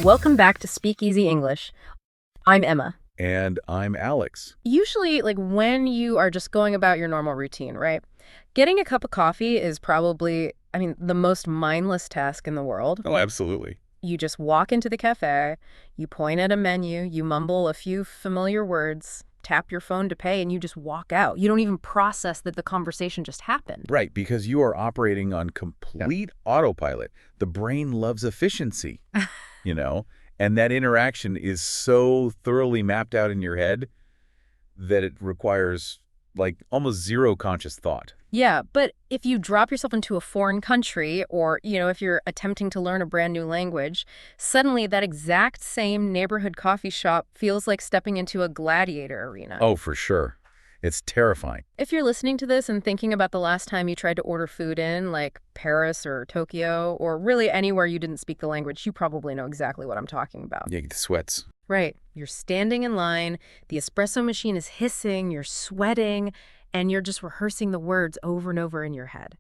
Welcome back to Speakeasy English. I'm Emma. And I'm Alex. Usually, when you are just going about your normal routine, right? Getting a cup of coffee is probably, the most mindless task in the world. Oh, absolutely. You just walk into the cafe, you point at a menu, you mumble a few familiar words, tap your phone to pay, and you just walk out. You don't even process that the conversation just happened. Right, because you are operating on complete autopilot. The brain loves efficiency, and that interaction is so thoroughly mapped out in your head that it requires almost zero conscious thought. Yeah, but if you drop yourself into a foreign country or, if you're attempting to learn a brand new language, suddenly that exact same neighborhood coffee shop feels like stepping into a gladiator arena. Oh, for sure. It's terrifying. If you're listening to this and thinking about the last time you tried to order food in, like Paris or Tokyo, or really anywhere you didn't speak the language, you probably know exactly what I'm talking about. Yeah, the sweats. Right. You're standing in line, the espresso machine is hissing, you're sweating, and you're just rehearsing the words over and over in your head.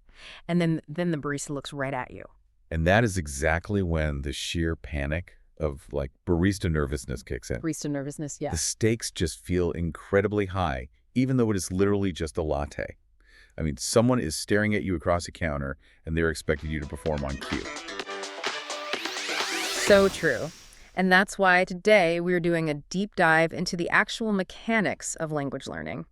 And then the barista looks right at you. And that is exactly when the sheer panic of barista nervousness kicks in. Barista nervousness, yeah. The stakes just feel incredibly high, even though it is literally just a latte. Someone is staring at you across a counter, and they're expecting you to perform on cue. So true. And that's why today we're doing a deep dive into the actual mechanics of language learning.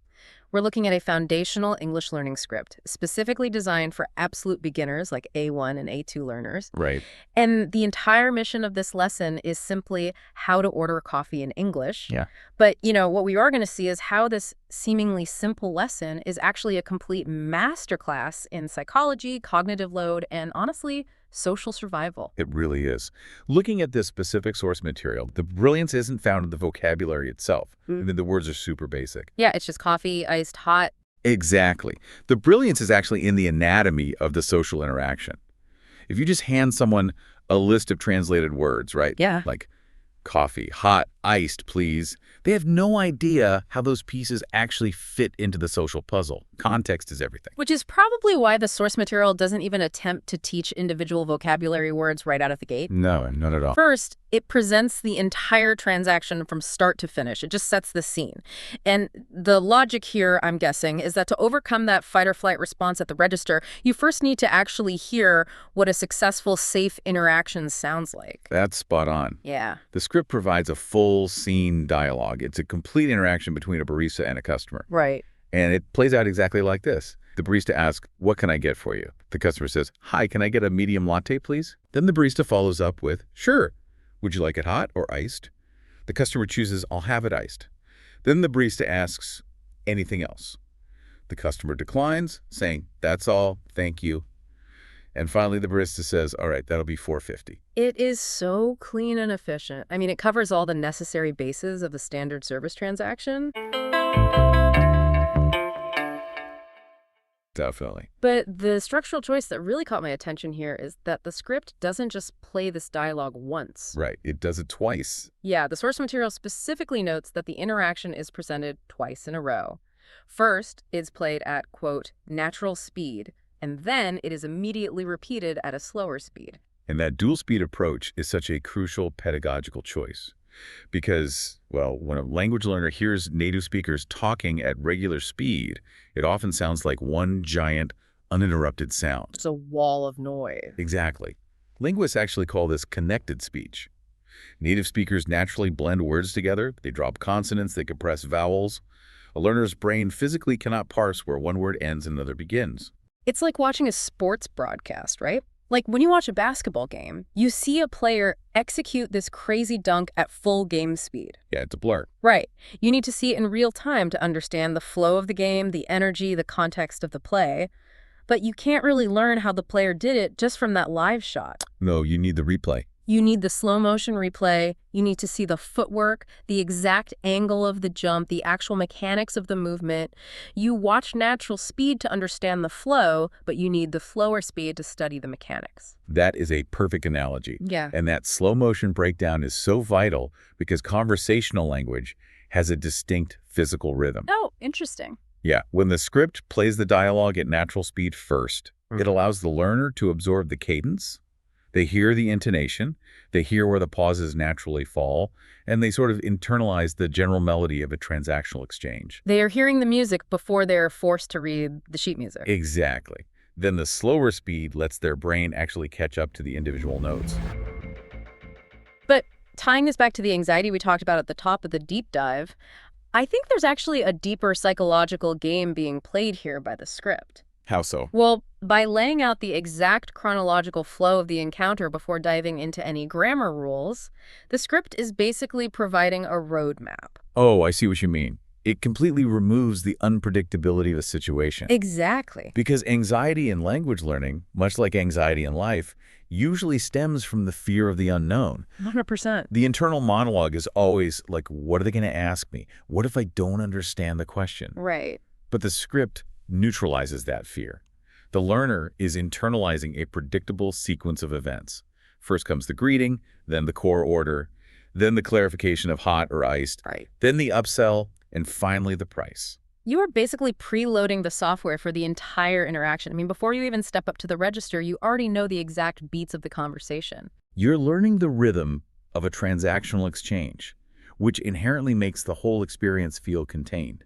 We're looking at a foundational English learning script, specifically designed for absolute beginners like A1 and A2 learners. Right. And the entire mission of this lesson is simply how to order a coffee in English. Yeah. But, what we are going to see is how this seemingly simple lesson is actually a complete masterclass in psychology, cognitive load, and honestly, social survival. It really is. Looking at this specific source material, the brilliance isn't found in the vocabulary itself. The words are super basic. Yeah, it's just coffee, iced, hot. Exactly. The brilliance is actually in the anatomy of the social interaction. If you just hand someone a list of translated words, right? Yeah. Like coffee, hot, iced, please. They have no idea how those pieces actually fit into the social puzzle. Context is everything. Which is probably why the source material doesn't even attempt to teach individual vocabulary words right out of the gate. No, not at all. First, it presents the entire transaction from start to finish. It just sets the scene. And the logic here, I'm guessing, is that to overcome that fight or flight response at the register, you first need to actually hear what a successful, safe interaction sounds like. That's spot on. Yeah. The script provides a full scene dialogue. It's a complete interaction between a barista and a customer. Right. And it plays out exactly like this. The barista asks, "What can I get for you?" The customer says, "Hi, can I get a medium latte, please?" Then the barista follows up with, "Sure. Would you like it hot or iced?" The customer chooses, "I'll have it iced." Then the barista asks, "Anything else?" The customer declines, saying, "That's all, thank you." And finally, the barista says, "All right, that'll be $4.50. It is so clean and efficient. It covers all the necessary bases of the standard service transaction. Definitely. But the structural choice that really caught my attention here is that the script doesn't just play this dialogue once. Right. It does it twice. Yeah, the source material specifically notes that the interaction is presented twice in a row. First, it's played at, quote, natural speed, and then it is immediately repeated at a slower speed. And that dual speed approach is such a crucial pedagogical choice. Because, when a language learner hears native speakers talking at regular speed, it often sounds like one giant, uninterrupted sound. It's a wall of noise. Exactly. Linguists actually call this connected speech. Native speakers naturally blend words together. They drop consonants, they compress vowels. A learner's brain physically cannot parse where one word ends and another begins. It's like watching a sports broadcast, right? Like when you watch a basketball game, you see a player execute this crazy dunk at full game speed. Yeah, it's a blur. Right. You need to see it in real time to understand the flow of the game, the energy, the context of the play. But you can't really learn how the player did it just from that live shot. No, you need the replay. You need the slow motion replay. You need to see the footwork, the exact angle of the jump, the actual mechanics of the movement. You watch natural speed to understand the flow, but you need the slower speed to study the mechanics. That is a perfect analogy. Yeah. And that slow motion breakdown is so vital because conversational language has a distinct physical rhythm. Oh, interesting. Yeah, when the script plays the dialogue at natural speed first, it allows the learner to absorb the cadence, They hear the intonation, they hear where the pauses naturally fall, and they sort of internalize the general melody of a transactional exchange. They are hearing the music before they're forced to read the sheet music. Exactly. Then the slower speed lets their brain actually catch up to the individual notes. But tying this back to the anxiety we talked about at the top of the deep dive, I think there's actually a deeper psychological game being played here by the script. How so? Well, by laying out the exact chronological flow of the encounter before diving into any grammar rules, the script is basically providing a roadmap. Oh, I see what you mean. It completely removes the unpredictability of a situation. Exactly. Because anxiety in language learning, much like anxiety in life, usually stems from the fear of the unknown. 100%. The internal monologue is always like, what are they going to ask me? What if I don't understand the question? Right. But the script neutralizes that fear. The learner is internalizing a predictable sequence of events. First comes the greeting, then the core order, then the clarification of hot or iced, Right. then the upsell, and finally the price. You are basically preloading the software for the entire interaction. I mean, before you even step up to the register, you already know the exact beats of the conversation. You're learning the rhythm of a transactional exchange, which inherently makes the whole experience feel contained.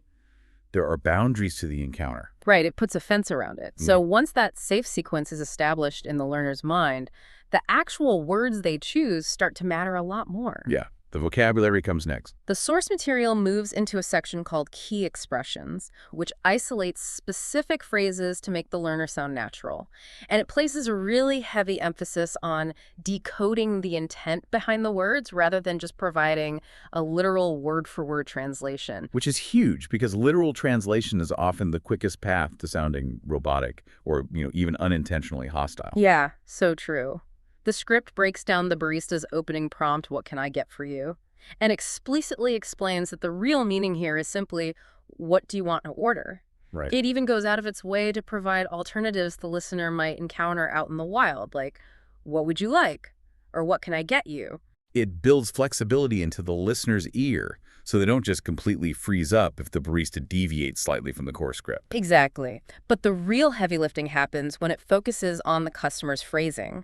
There are boundaries to the encounter. Right, it puts a fence around it. So once that safe sequence is established in the learner's mind, the actual words they choose start to matter a lot more. Yeah, the vocabulary comes next. The source material moves into a section called key expressions, which isolates specific phrases to make the learner sound natural. And it places a really heavy emphasis on decoding the intent behind the words rather than just providing a literal word-for-word translation. Which is huge because literal translation is often the quickest path to sounding robotic or, even unintentionally hostile. Yeah, so true. The script breaks down the barista's opening prompt, "What can I get for you?" and explicitly explains that the real meaning here is simply, "What do you want to order?" Right. It even goes out of its way to provide alternatives the listener might encounter out in the wild, like, "What would you like?" or "What can I get you?" It builds flexibility into the listener's ear so they don't just completely freeze up if the barista deviates slightly from the core script. Exactly. But the real heavy lifting happens when it focuses on the customer's phrasing.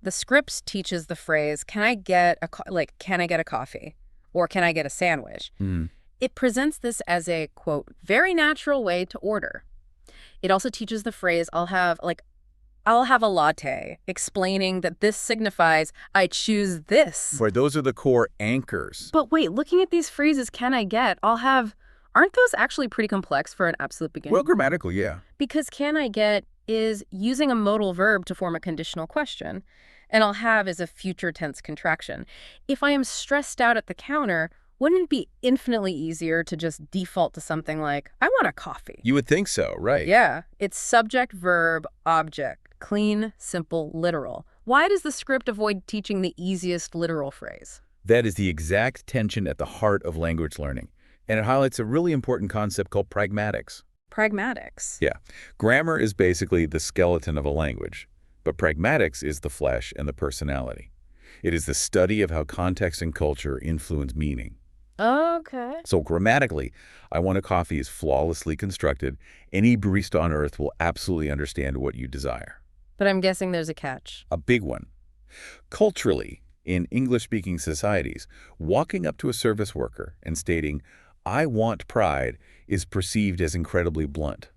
The script teaches the phrase, can I get a coffee? Or can I get a sandwich? It presents this as a, quote, very natural way to order. It also teaches the phrase, I'll have a latte, explaining that this signifies I choose this. Where those are the core anchors. But wait, looking at these phrases, can I get, aren't those actually pretty complex for an absolute beginning? Well, grammatical, yeah. Because can I get is using a modal verb to form a conditional question, and I'll have is a future tense contraction. If I am stressed out at the counter, wouldn't it be infinitely easier to just default to something like, I want a coffee? You would think so, right? Yeah, it's subject, verb, object, clean, simple, literal. Why does the script avoid teaching the easiest literal phrase? That is the exact tension at the heart of language learning, and it highlights a really important concept called pragmatics. Pragmatics. Yeah. Grammar is basically the skeleton of a language, but pragmatics is the flesh and the personality. It is the study of how context and culture influence meaning. Okay. So grammatically, I want a coffee is flawlessly constructed. Any barista on earth will absolutely understand what you desire. But I'm guessing there's a catch. A big one. Culturally, in English-speaking societies, walking up to a service worker and stating, I want pride, is perceived as incredibly blunt.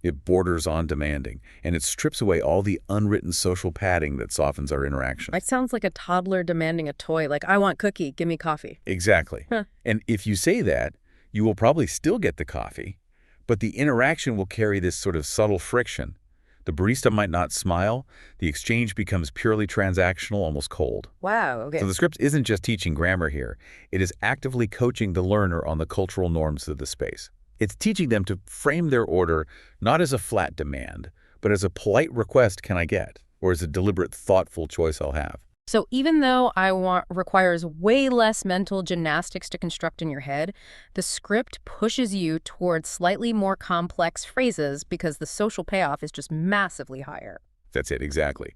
It borders on demanding, and it strips away all the unwritten social padding that softens our interactions. It sounds like a toddler demanding a toy, like, I want cookie, give me coffee. Exactly. Huh. And if you say that, you will probably still get the coffee, but the interaction will carry this sort of subtle friction. The barista might not smile. The exchange becomes purely transactional, almost cold. Wow, okay. So the script isn't just teaching grammar here. It is actively coaching the learner on the cultural norms of the space. It's teaching them to frame their order not as a flat demand, but as a polite request, can I get? Or as a deliberate, thoughtful choice I'll have. So even though I want requires way less mental gymnastics to construct in your head, the script pushes you towards slightly more complex phrases because the social payoff is just massively higher. That's it, exactly.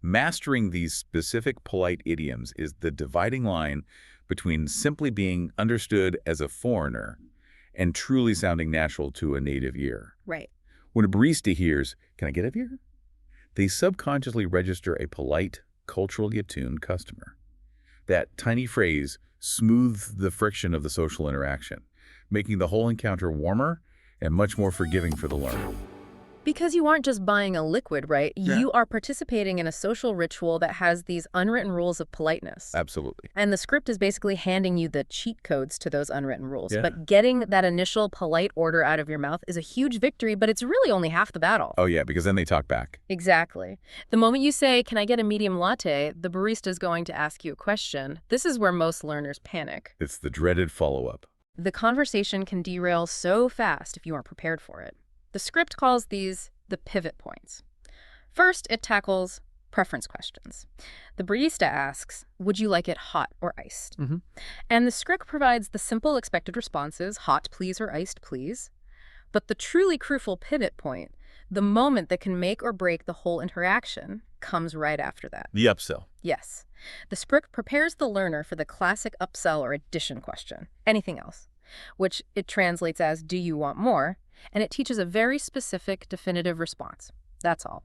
Mastering these specific polite idioms is the dividing line between simply being understood as a foreigner and truly sounding natural to a native ear. Right. When a barista hears, can I get a beer? They subconsciously register a polite, culturally attuned customer. That tiny phrase smooths the friction of the social interaction, making the whole encounter warmer and much more forgiving for the learner. Because you aren't just buying a liquid, right? Yeah. You are participating in a social ritual that has these unwritten rules of politeness. Absolutely. And the script is basically handing you the cheat codes to those unwritten rules. Yeah. But getting that initial polite order out of your mouth is a huge victory, but it's really only half the battle. Oh, yeah, because then they talk back. Exactly. The moment you say, "Can I get a medium latte?" the barista is going to ask you a question. This is where most learners panic. It's the dreaded follow-up. The conversation can derail so fast if you aren't prepared for it. The script calls these the pivot points. First, it tackles preference questions. The barista asks, "Would you like it hot or iced?" And the script provides the simple expected responses, hot please or iced please. But the truly crucial pivot point, the moment that can make or break the whole interaction, comes right after that. The upsell. Yes. The script prepares the learner for the classic upsell or addition question, anything else, which it translates as, "Do you want more?" And it teaches a very specific, definitive response. That's all.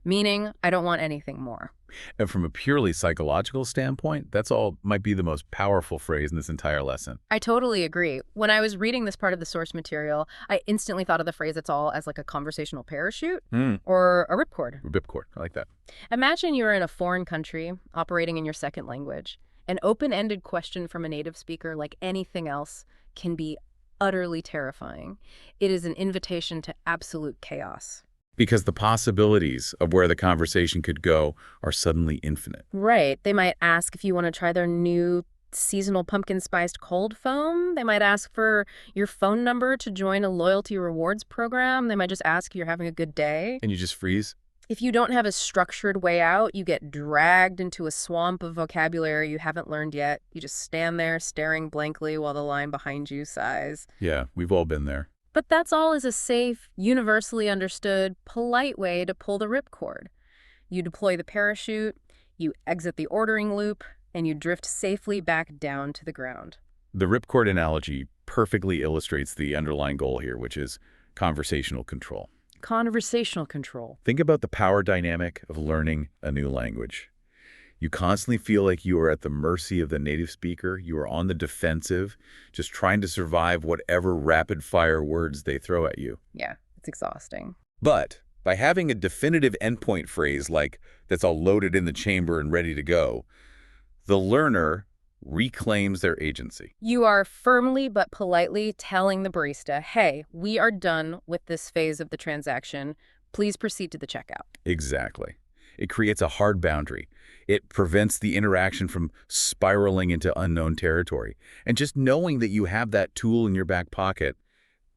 Meaning, I don't want anything more. And from a purely psychological standpoint, that's all might be the most powerful phrase in this entire lesson. I totally agree. When I was reading this part of the source material, I instantly thought of the phrase "it's all" as like a conversational parachute or a ripcord. Ripcord. I like that. Imagine you're in a foreign country, operating in your second language. An open-ended question from a native speaker, like anything else, can be utterly terrifying. It is an invitation to absolute chaos. Because the possibilities of where the conversation could go are suddenly infinite. Right. They might ask if you want to try their new seasonal pumpkin-spiced cold foam. They might ask for your phone number to join a loyalty rewards program. They might just ask if you're having a good day. And you just freeze? If you don't have a structured way out, you get dragged into a swamp of vocabulary you haven't learned yet. You just stand there staring blankly while the line behind you sighs. Yeah, we've all been there. But that's all is a safe, universally understood, polite way to pull the ripcord. You deploy the parachute, you exit the ordering loop, and you drift safely back down to the ground. The ripcord analogy perfectly illustrates the underlying goal here, which is conversational control. Conversational control. Think about the power dynamic of learning a new language. You constantly feel like you are at the mercy of the native speaker. You are on the defensive, just trying to survive whatever rapid-fire words they throw at you. Yeah, it's exhausting. But by having a definitive endpoint phrase like that's all loaded in the chamber and ready to go, the learner reclaims their agency. You are firmly but politely telling the barista, "Hey, we are done with this phase of the transaction. Please proceed to the checkout." Exactly. It creates a hard boundary. It prevents the interaction from spiraling into unknown territory. And just knowing that you have that tool in your back pocket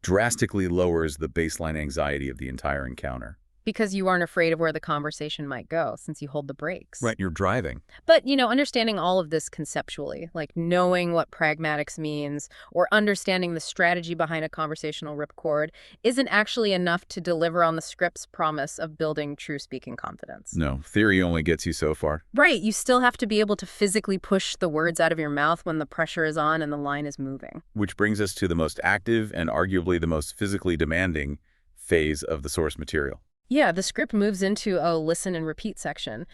drastically lowers the baseline anxiety of the entire encounter. Because you aren't afraid of where the conversation might go since you hold the brakes. Right, you're driving. But, understanding all of this conceptually, like knowing what pragmatics means or understanding the strategy behind a conversational ripcord, isn't actually enough to deliver on the script's promise of building true speaking confidence. No, theory only gets you so far. Right, you still have to be able to physically push the words out of your mouth when the pressure is on and the line is moving. Which brings us to the most active and arguably the most physically demanding phase of the source material. Yeah, the script moves into a listen and repeat section.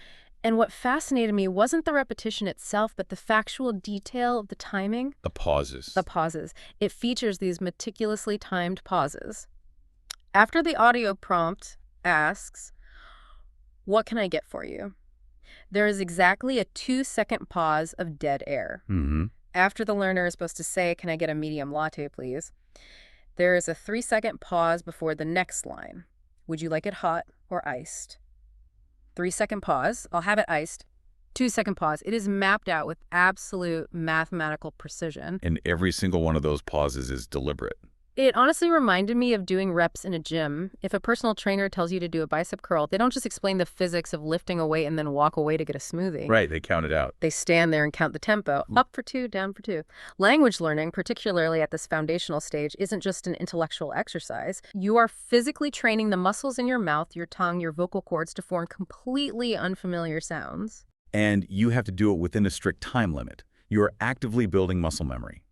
And what fascinated me wasn't the repetition itself, but the factual detail of the timing. The pauses. The pauses. It features these meticulously timed pauses. After the audio prompt asks, "What can I get for you?" there is exactly a 2-second pause of dead air. After the learner is supposed to say, "Can I get a medium latte, please?" there is a 3-second pause before the next line. "Would you like it hot or iced?" 3-second pause. "I'll have it iced." 2-second pause. It is mapped out with absolute mathematical precision. And every single one of those pauses is deliberate. It honestly reminded me of doing reps in a gym. If a personal trainer tells you to do a bicep curl, they don't just explain the physics of lifting a weight and then walk away to get a smoothie. Right, they count it out. They stand there and count the tempo. Up for 2, down for 2. Language learning, particularly at this foundational stage, isn't just an intellectual exercise. You are physically training the muscles in your mouth, your tongue, your vocal cords to form completely unfamiliar sounds. And you have to do it within a strict time limit. You are actively building muscle memory.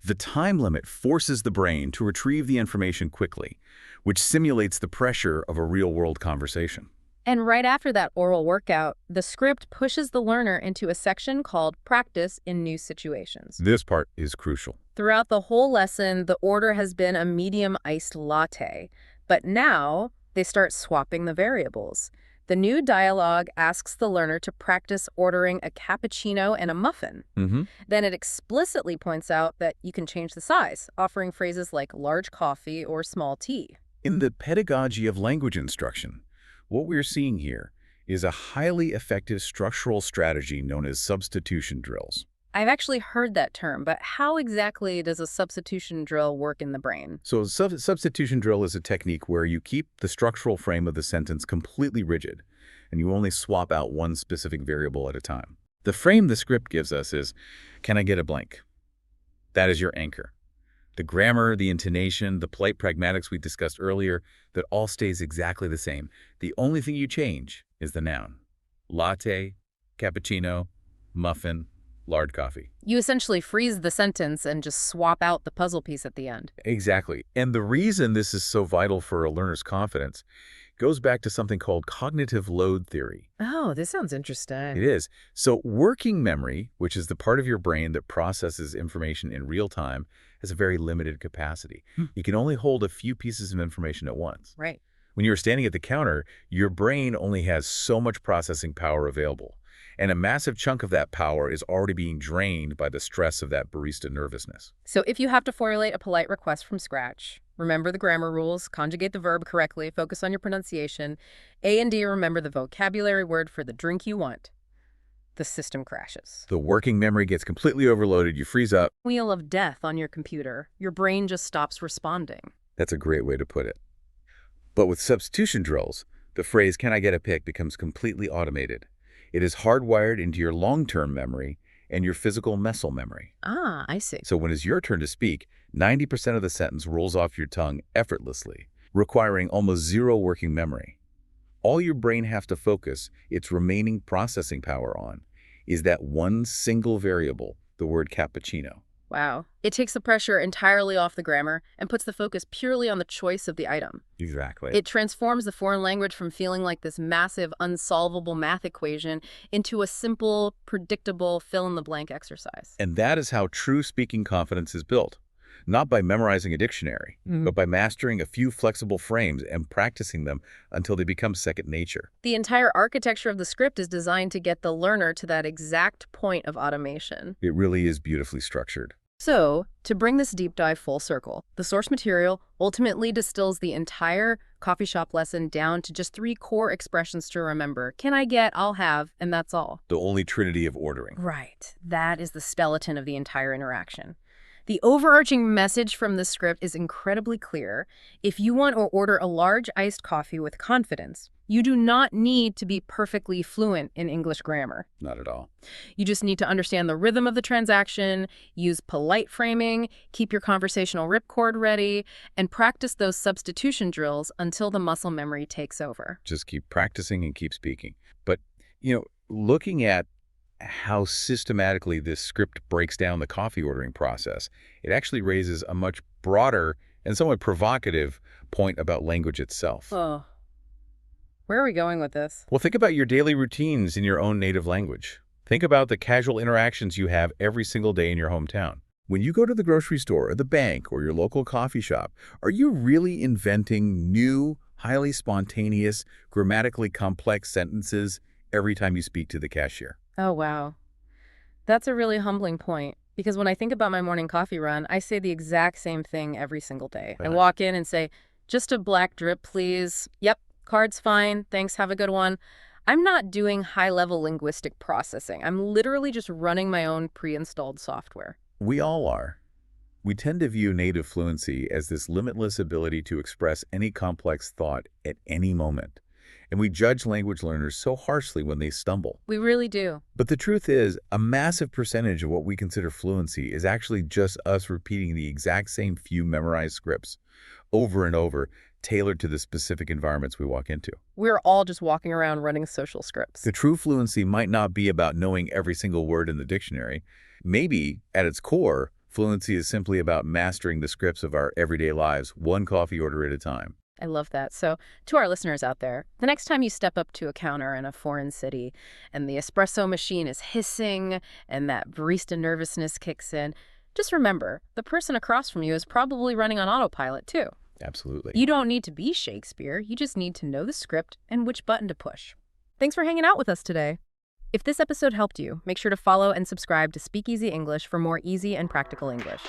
The time limit forces the brain to retrieve the information quickly, which simulates the pressure of a real-world conversation. And right after that oral workout, the script pushes the learner into a section called Practice in New Situations. This part is crucial. Throughout the whole lesson, the order has been a medium iced latte, but now they start swapping the variables. The new dialogue asks the learner to practice ordering a cappuccino and a muffin. Then it explicitly points out that you can change the size, offering phrases like large coffee or small tea. In the pedagogy of language instruction, what we're seeing here is a highly effective structural strategy known as substitution drills. I've actually heard that term, but how exactly does a substitution drill work in the brain? So substitution drill is a technique where you keep the structural frame of the sentence completely rigid, and you only swap out one specific variable at a time. The frame the script gives us is, can I get a blank? That is your anchor. The grammar, the intonation, the polite pragmatics we discussed earlier, that all stays exactly the same. The only thing you change is the noun. Latte, cappuccino, muffin, large coffee. You essentially freeze the sentence and just swap out the puzzle piece at the end. Exactly. And the reason this is so vital for a learner's confidence goes back to something called cognitive load theory. Oh, this sounds interesting. It is. So working memory, which is the part of your brain that processes information in real time, has a very limited capacity. You can only hold a few pieces of information at once. Right. When you're standing at the counter, your brain only has so much processing power available. And a massive chunk of that power is already being drained by the stress of that barista nervousness. So if you have to formulate a polite request from scratch, remember the grammar rules, conjugate the verb correctly, focus on your pronunciation. A and D, remember the vocabulary word for the drink you want. The system crashes. The working memory gets completely overloaded, you freeze up. Wheel of death on your computer. Your brain just stops responding. That's a great way to put it. But with substitution drills, the phrase, can I get a pick, becomes completely automated. It is hardwired into your long-term memory and your physical muscle memory. Ah, I see. So when it's your turn to speak, 90% of the sentence rolls off your tongue effortlessly, requiring almost zero working memory. All your brain has to focus its remaining processing power on is that one single variable, the word cappuccino. Wow. It takes the pressure entirely off the grammar and puts the focus purely on the choice of the item. Exactly. It transforms the foreign language from feeling like this massive, unsolvable math equation into a simple, predictable fill-in-the-blank exercise. And that is how true speaking confidence is built. Not by memorizing a dictionary, but by mastering a few flexible frames and practicing them until they become second nature. The entire architecture of the script is designed to get the learner to that exact point of automation. It really is beautifully structured. So, to bring this deep dive full circle, the source material ultimately distills the entire coffee shop lesson down to just 3 core expressions to remember. Can I get, I'll have, and that's all. The only trinity of ordering. Right. That is the skeleton of the entire interaction. The overarching message from the script is incredibly clear. If you want to order a large iced coffee with confidence, you do not need to be perfectly fluent in English grammar. Not at all. You just need to understand the rhythm of the transaction, use polite framing, keep your conversational ripcord ready, and practice those substitution drills until the muscle memory takes over. Just keep practicing and keep speaking. But, looking at how systematically this script breaks down the coffee ordering process, it actually raises a much broader and somewhat provocative point about language itself. Oh. Where are we going with this? Well, think about your daily routines in your own native language. Think about the casual interactions you have every single day in your hometown. When you go to the grocery store or the bank or your local coffee shop, are you really inventing new, highly spontaneous, grammatically complex sentences every time you speak to the cashier? Oh, wow. That's a really humbling point, because when I think about my morning coffee run, I say the exact same thing every single day. I walk in and say, just a black drip, please. Yep, card's fine. Thanks, have a good one. I'm not doing high-level linguistic processing. I'm literally just running my own pre-installed software. We all are. We tend to view native fluency as this limitless ability to express any complex thought at any moment. And we judge language learners so harshly when they stumble. We really do. But the truth is, a massive percentage of what we consider fluency is actually just us repeating the exact same few memorized scripts over and over, tailored to the specific environments we walk into. We're all just walking around running social scripts. The true fluency might not be about knowing every single word in the dictionary. Maybe, at its core, fluency is simply about mastering the scripts of our everyday lives, one coffee order at a time. I love that. So, to our listeners out there, the next time you step up to a counter in a foreign city and the espresso machine is hissing and that barista nervousness kicks in, just remember the person across from you is probably running on autopilot too. Absolutely. You don't need to be Shakespeare, you just need to know the script and which button to push. Thanks for hanging out with us today. If this episode helped you, make sure to follow and subscribe to Speakeasy English for more easy and practical English.